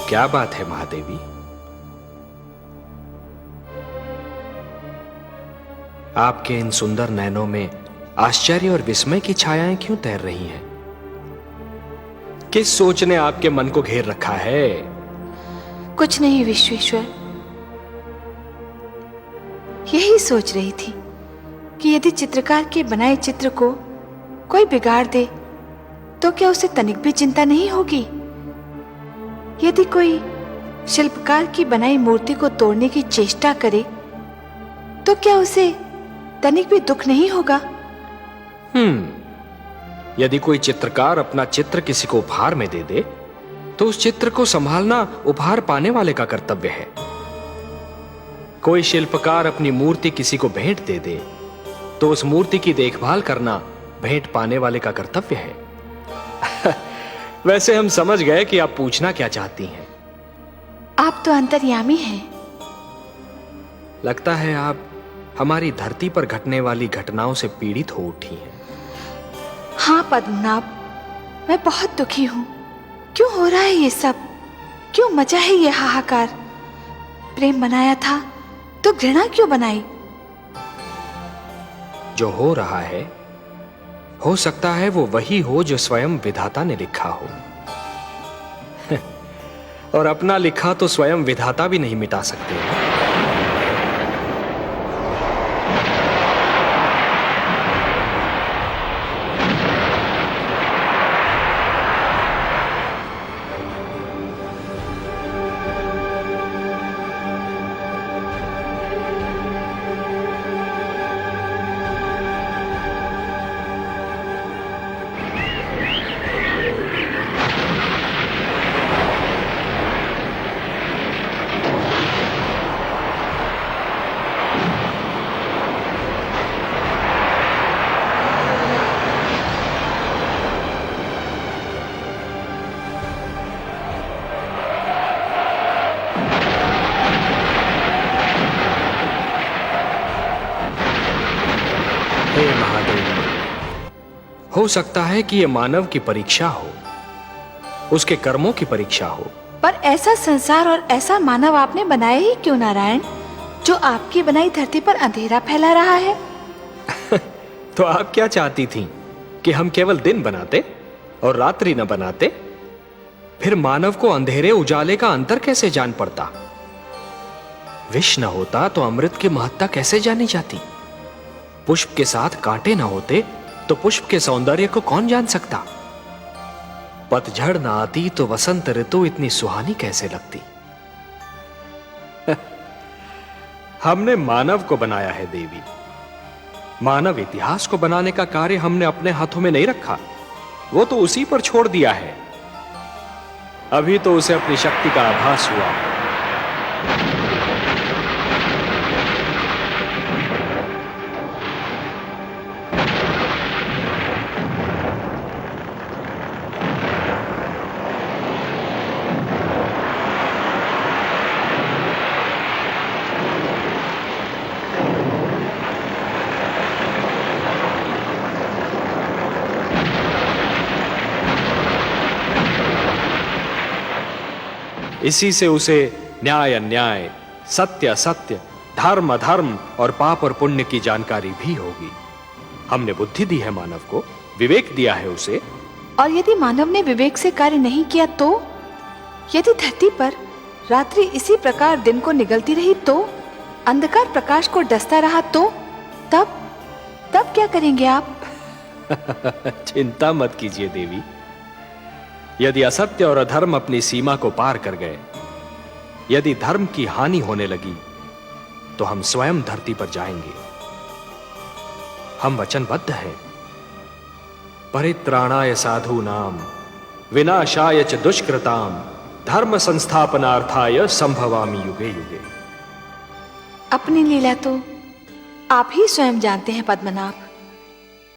क्या बात है महादेवी? आपके इन सुंदर नैनों में आश्चर्य और विस्मय की छायाएं क्यों तैर रही हैं? किस सोच ने आपके मन को घेर रखा है? कुछ नहीं विश्वेश्वर, यही सोच रही थी कि यदि चित्रकार के बनाए चित्र को कोई बिगाड़ दे तो क्या उसे तनिक भी चिंता नहीं होगी? यदि कोई शिल्पकार की बनाई मूर्ति को तोड़ने की चेष्टा करे तो क्या उसे तनिक भी दुख नहीं होगा? यदि कोई चित्रकार अपना चित्र किसी को उपहार में दे दे तो उस चित्र को संभालना उपहार पाने वाले का कर्तव्य है। कोई शिल्पकार अपनी मूर्ति किसी को भेंट दे दे तो उस मूर्ति की देखभाल करना भेंट पाने वाले का कर्तव्य है। वैसे हम समझ गए कि आप पूछना क्या चाहती हैं। आप तो अंतर्यामी हैं। लगता है आप हमारी धरती पर घटने वाली घटनाओं से पीड़ित हो उठी हैं। हाँ पद्मनाभ, मैं बहुत दुखी हूं। क्यों हो रहा है ये सब? क्यों मचा है ये हाहाकार? प्रेम बनाया था तो घृणा क्यों बनाई? जो हो रहा है हो सकता है वो वही हो जो स्वयं विधाता ने लिखा हो। और अपना लिखा तो स्वयं विधाता भी नहीं मिटा सकते। हे महादेव, हो सकता है कि यह मानव की परीक्षा हो, उसके कर्मों की परीक्षा हो। पर ऐसा संसार और ऐसा मानव आपने बनाया ही क्यों नारायण, जो आपकी बनाई धरती पर अंधेरा फैला रहा है? तो आप क्या चाहती थीं कि हम केवल दिन बनाते और रात्रि न बनाते? फिर मानव को अंधेरे उजाले का अंतर कैसे जान पड़ता? विष न होता तो अमृत की महत्ता कैसे जानी जाती? पुष्प के साथ कांटे न होते तो पुष्प के सौंदर्य को कौन जान सकता? पतझड़ न आती तो वसंत ऋतु इतनी सुहानी कैसे लगती? हमने मानव को बनाया है देवी। मानव इतिहास को बनाने का कार्य हमने अपने हाथों में नहीं रखा, वो तो उसी पर छोड़ दिया है। अभी तो उसे अपनी शक्ति का आभास हुआ। इसी से उसे न्याय अन्याय, सत्य असत्य, धर्म अधर्म और पाप और पुण्य की जानकारी भी होगी। हमने बुद्धि दी है मानव को, विवेक दिया है उसे। और यदि मानव ने विवेक से कार्य नहीं किया तो? यदि धरती पर रात्रि इसी प्रकार दिन को निगलती रही तो? अंधकार प्रकाश को डसता रहा तो? तब क्या करेंगे आप? चिंता मत कीजिए देवी। यदि असत्य और अधर्म अपनी सीमा को पार कर गए, यदि धर्म की हानि होने लगी, तो हम स्वयं धरती पर जाएंगे। हम वचनबद्ध हैं। परित्राणाय साधूनाम विनाशाय च दुष्कृताम धर्म संस्थापनार्थाय संभवामि युगे युगे। अपनी लीला तो आप ही स्वयं जानते हैं पद्मनाभ।